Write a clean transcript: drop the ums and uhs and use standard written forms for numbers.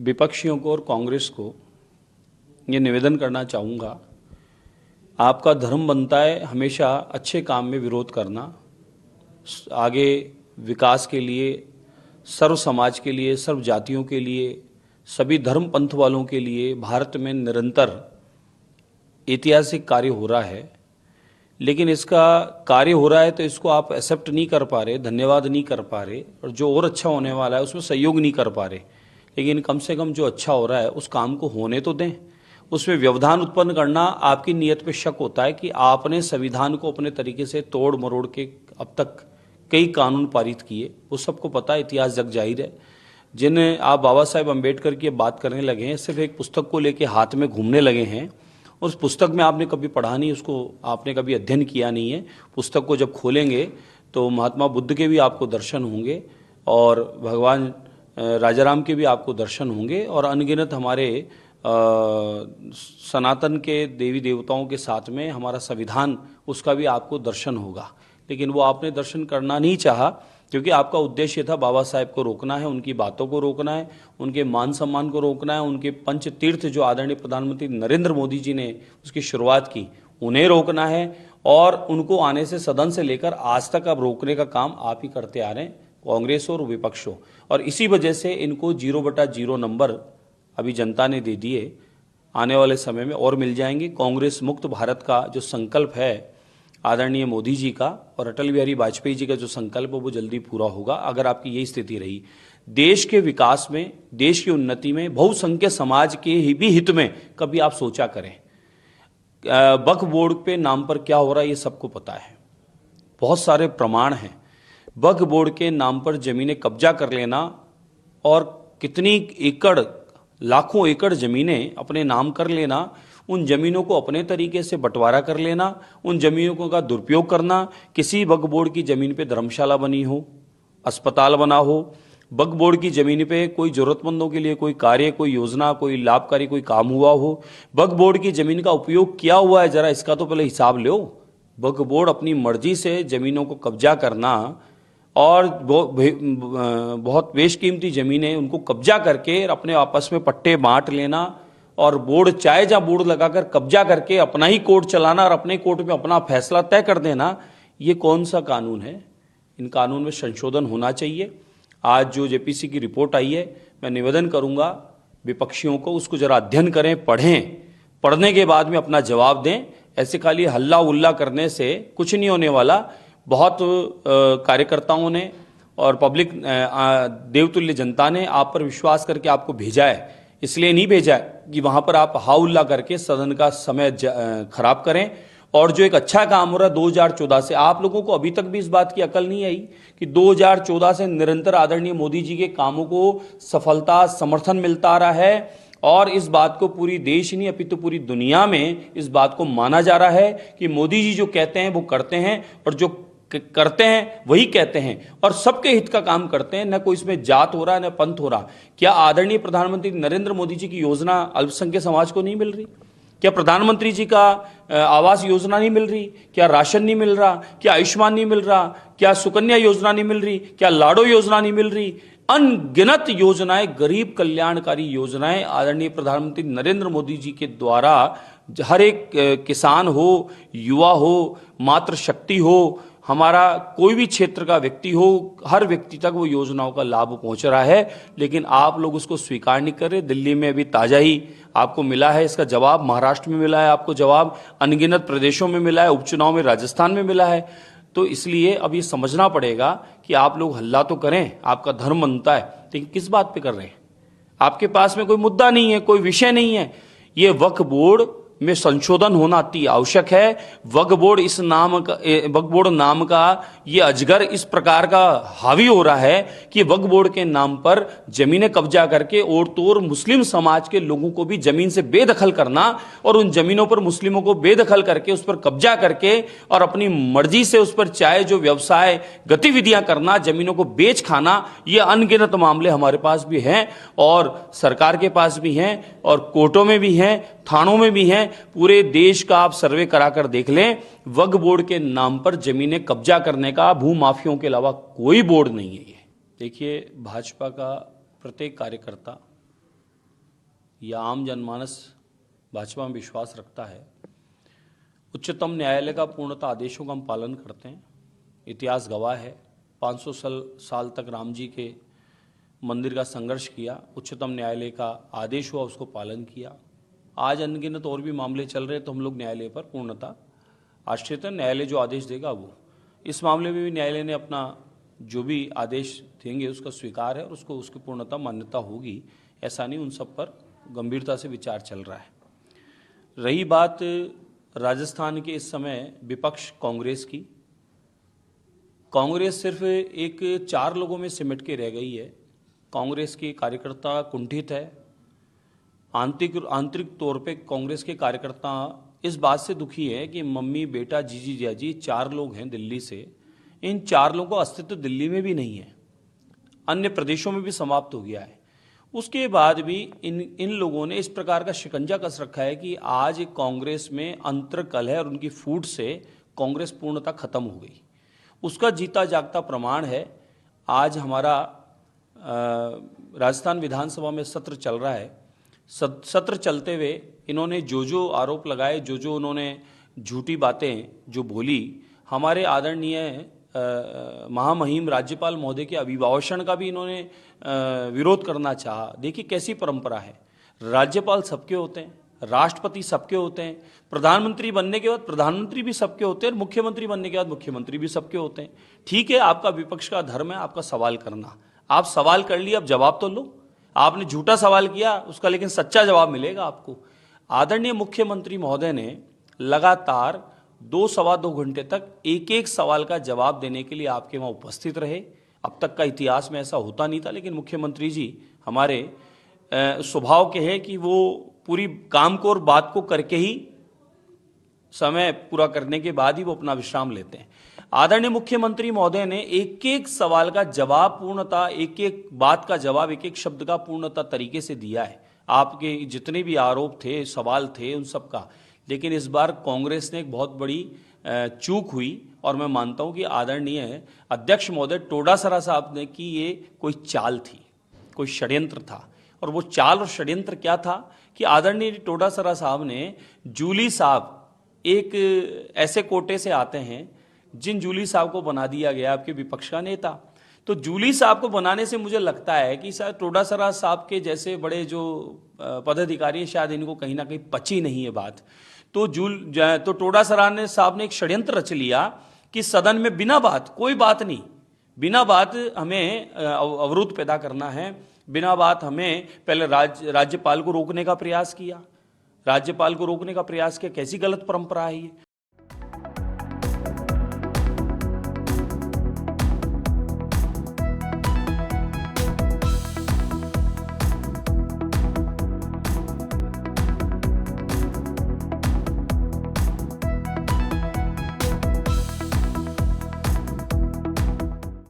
विपक्षियों को और कांग्रेस को ये निवेदन करना चाहूँगा, आपका धर्म बनता है हमेशा अच्छे काम में विरोध करना, आगे विकास के लिए, सर्व समाज के लिए, सर्व जातियों के लिए, सभी धर्म पंथ वालों के लिए भारत में निरंतर ऐतिहासिक कार्य हो रहा है। लेकिन इसका कार्य हो रहा है तो इसको आप एक्सेप्ट नहीं कर पा रहे, धन्यवाद नहीं कर पा रहे, और जो और अच्छा होने वाला है उसमें सहयोग नहीं कर पा रहे। लेकिन कम से कम जो अच्छा हो रहा है उस काम को होने तो दें। उसमें व्यवधान उत्पन्न करना आपकी नीयत पे शक होता है कि आपने संविधान को अपने तरीके से तोड़ मरोड़ के अब तक कई कानून पारित किए, वो सबको पता है, इतिहास जग जाहिर है। जिन आप बाबा साहेब अम्बेडकर की बात करने लगे हैं, सिर्फ एक पुस्तक को लेके हाथ में घूमने लगे हैं। उस पुस्तक में आपने कभी पढ़ा नहीं, उसको आपने कभी अध्ययन किया नहीं है। पुस्तक को जब खोलेंगे तो महात्मा बुद्ध के भी आपको दर्शन होंगे और भगवान राजाराम के भी आपको दर्शन होंगे और अनगिनत हमारे सनातन के देवी देवताओं के साथ में हमारा संविधान, उसका भी आपको दर्शन होगा। लेकिन वो आपने दर्शन करना नहीं चाहा, क्योंकि आपका उद्देश्य था बाबा साहेब को रोकना है, उनकी बातों को रोकना है, उनके मान सम्मान को रोकना है, उनके पंच तीर्थ जो आदरणीय प्रधानमंत्री नरेंद्र मोदी जी ने उसकी शुरुआत की, उन्हें रोकना है। और उनको आने से सदन से लेकर आज तक अब रोकने का काम आप ही करते आ रहे हैं, कांग्रेस और विपक्ष हो। और इसी वजह से इनको 0/0 नंबर अभी जनता ने दे दिए, आने वाले समय में और मिल जाएंगे। कांग्रेस मुक्त भारत का जो संकल्प है आदरणीय मोदी जी का और अटल बिहारी वाजपेयी जी का जो संकल्प है वो जल्दी पूरा होगा, अगर आपकी यही स्थिति रही। देश के विकास में, देश की उन्नति में, बहुसंख्यक समाज के ही भी हित में कभी आप सोचा करें। वक्फ बोर्ड पे नाम पर क्या हो रहा है ये सबको पता है, बहुत सारे प्रमाण हैं। वक्फ बोर्ड के नाम पर जमीनें कब्जा कर लेना और कितनी एकड़, लाखों एकड़ जमीनें अपने नाम कर लेना, उन जमीनों को अपने तरीके से बंटवारा कर लेना, उन जमीनों का दुरुपयोग करना। किसी वक्फ बोर्ड की जमीन पे धर्मशाला बनी हो, अस्पताल बना हो, वक्फ बोर्ड की जमीन पे कोई जरूरतमंदों के लिए कोई कार्य, कोई योजना, कोई लाभकारी कोई काम हुआ हो, वक्फ बोर्ड की जमीन का उपयोग किया हुआ है, जरा इसका तो पहले हिसाब लो। वक्फ बोर्ड अपनी मर्जी से जमीनों को कब्जा करना और बहुत बेशकीमती जमीनें उनको कब्जा करके अपने आपस में पट्टे बांट लेना और बोर्ड चाहे जहां बोर्ड लगाकर कब्जा करके अपना ही कोर्ट चलाना और अपने कोर्ट में अपना फैसला तय कर देना, ये कौन सा कानून है? इन कानून में संशोधन होना चाहिए। आज जो जेपीसी की रिपोर्ट आई है, मैं निवेदन करूंगा विपक्षियों को, उसको जरा अध्ययन करें, पढ़ें, पढ़ने के बाद में अपना जवाब दें। ऐसे खाली हल्ला उल्ला करने से कुछ नहीं होने वाला। बहुत कार्यकर्ताओं ने और पब्लिक देवतुल्य जनता ने आप पर विश्वास करके आपको भेजा है, इसलिए नहीं भेजा है कि वहां पर आप हाउल्ला करके सदन का समय खराब करें। और जो एक अच्छा काम हो रहा है 2014 से, आप लोगों को अभी तक भी इस बात की अकल नहीं आई कि 2014 से निरंतर आदरणीय मोदी जी के कामों को सफलता, समर्थन मिलता आ रहा है। और इस बात को पूरी देश नहीं अपितु पूरी दुनिया में इस बात को माना जा रहा है कि मोदी जी जो कहते हैं वो करते हैं, और जो करते हैं वही कहते हैं, और सबके हित का काम करते हैं। न कोई इसमें जात हो रहा है, न पंथ हो रहा। क्या आदरणीय प्रधानमंत्री नरेंद्र मोदी जी की योजना अल्पसंख्यक समाज को नहीं मिल रही? क्या प्रधानमंत्री जी का आवास योजना नहीं मिल रही? क्या राशन नहीं मिल रहा? क्या आयुष्मान नहीं मिल रहा? क्या सुकन्या योजना नहीं मिल रही? क्या लाडो योजना नहीं मिल रही? अनगिनत योजनाएं, गरीब कल्याणकारी योजनाएं आदरणीय प्रधानमंत्री नरेंद्र मोदी जी के द्वारा हर एक किसान हो, युवा हो, मातृशक्ति हो, हमारा कोई भी क्षेत्र का व्यक्ति हो, हर व्यक्ति तक वो योजनाओं का लाभ पहुंच रहा है। लेकिन आप लोग उसको स्वीकार नहीं कर रहे। दिल्ली में अभी ताजा ही आपको मिला है इसका जवाब, महाराष्ट्र में मिला है आपको जवाब, अनगिनत प्रदेशों में मिला है, उपचुनाव में राजस्थान में मिला है। तो इसलिए अब ये समझना पड़ेगा कि आप लोग हल्ला तो करें, आपका धर्म बनता है, लेकिन किस बात पे कर रहे हैं? आपके पास में कोई मुद्दा नहीं है, कोई विषय नहीं है। ये वक्फ बोर्ड में संशोधन होना अति आवश्यक है। वक्फ बोर्ड इस नाम का, वक्फ बोर्ड नाम का ये अजगर इस प्रकार का हावी हो रहा है कि वक्फ बोर्ड के नाम पर जमीनें कब्जा करके और तो और मुस्लिम समाज के लोगों को भी जमीन से बेदखल करना और उन जमीनों पर मुस्लिमों को बेदखल करके उस पर कब्जा करके और अपनी मर्जी से उस पर चाहे जो व्यवसाय गतिविधियां करना, जमीनों को बेच खाना, ये अनगिनत मामले हमारे पास भी हैं और सरकार के पास भी हैं और कोर्टों में भी हैं, थानों में भी हैं। पूरे देश का आप सर्वे कराकर देख लें, वक्फ बोर्ड के नाम पर जमीनें कब्जा करने का भूमाफियों के अलावा कोई बोर्ड नहीं है। ये देखिए, भाजपा का प्रत्येक कार्यकर्ता या आम जनमानस भाजपा में विश्वास रखता है। उच्चतम न्यायालय का पूर्णतः आदेशों का हम पालन करते हैं। इतिहास गवाह है, 500 साल तक राम जी के मंदिर का संघर्ष किया, उच्चतम न्यायालय का आदेश हुआ, उसको पालन किया। आज अनगिनत और भी मामले चल रहे, तो हम लोग न्यायालय पर पूर्णतः आश्रित हैं। न्यायालय जो आदेश देगा वो, इस मामले में भी न्यायालय ने अपना जो भी आदेश देंगे उसका स्वीकार है और उसकी पूर्णतः मान्यता होगी। ऐसा नहीं, उन सब पर गंभीरता से विचार चल रहा है। रही बात राजस्थान के इस समय विपक्ष कांग्रेस की, कांग्रेस सिर्फ एक 4 लोगों में सिमट के रह गई है। कांग्रेस के कार्यकर्ता कुंठित है। आंतरिक तौर पे कांग्रेस के कार्यकर्ता इस बात से दुखी है कि मम्मी, बेटा, जीजी, जियाजी 4 लोग हैं दिल्ली से। इन 4 लोगों का अस्तित्व दिल्ली में भी नहीं है, अन्य प्रदेशों में भी समाप्त हो गया है। उसके बाद भी इन लोगों ने इस प्रकार का शिकंजा कस रखा है कि आज कांग्रेस में अंतर्कलह और उनकी फूट से कांग्रेस पूर्णतः खत्म हो गई। उसका जीता जागता प्रमाण है आज हमारा राजस्थान विधानसभा में सत्र चल रहा है। सत्र चलते हुए इन्होंने जो आरोप लगाए, जो उन्होंने झूठी बातें जो बोली, हमारे आदरणीय महामहिम राज्यपाल महोदय के अभिभाषण का भी इन्होंने विरोध करना चाहा। देखिए कैसी परंपरा है, राज्यपाल सबके होते हैं, राष्ट्रपति सबके होते हैं, प्रधानमंत्री बनने के बाद प्रधानमंत्री भी सबके होते हैं और मुख्यमंत्री बनने के बाद मुख्यमंत्री भी सबके होते हैं। ठीक है, आपका विपक्ष का धर्म है आपका सवाल करना, आप सवाल कर लिए, अब जवाब तो लो। आपने झूठा सवाल किया उसका लेकिन सच्चा जवाब मिलेगा आपको। आदरणीय मुख्यमंत्री महोदय ने लगातार 2 सवा 2 घंटे तक एक सवाल का जवाब देने के लिए आपके वहां उपस्थित रहे। अब तक का इतिहास में ऐसा होता नहीं था, लेकिन मुख्यमंत्री जी हमारे स्वभाव के हैं कि वो पूरी काम को और बात को करके ही समय पूरा करने के बाद ही वो अपना विश्राम लेते हैं। आदरणीय मुख्यमंत्री महोदय ने एक सवाल का जवाब पूर्णतः, एक बात का जवाब, एक शब्द का पूर्णतः तरीके से दिया है। आपके जितने भी आरोप थे, सवाल थे, उन सब का। लेकिन इस बार कांग्रेस ने एक बहुत बड़ी चूक हुई और मैं मानता हूं कि आदरणीय अध्यक्ष महोदय टोडासरा साहब ने कि ये कोई चाल थी, कोई षड्यंत्र था। और वो चाल और षड्यंत्र क्या था कि आदरणीय टोडासरा साहब ने, जूली साहब एक ऐसे कोटे से आते हैं जिन जूली साहब को बना दिया गया आपके विपक्ष का नेता। तो जूली साहब को बनाने से मुझे लगता है कि शायद टोडासरा साहब के जैसे बड़े जो पदाधिकारी शायद इनको कहीं ना कहीं पची नहीं है बात। तो टोडासरा साहब ने एक षड्यंत्र रच लिया कि सदन में बिना बात, कोई बात नहीं, बिना बात हमें अवरोध पैदा करना है, बिना बात हमें पहले राज्यपाल को रोकने का प्रयास किया। राज्यपाल को रोकने का प्रयास किया, कैसी गलत परंपरा है ये।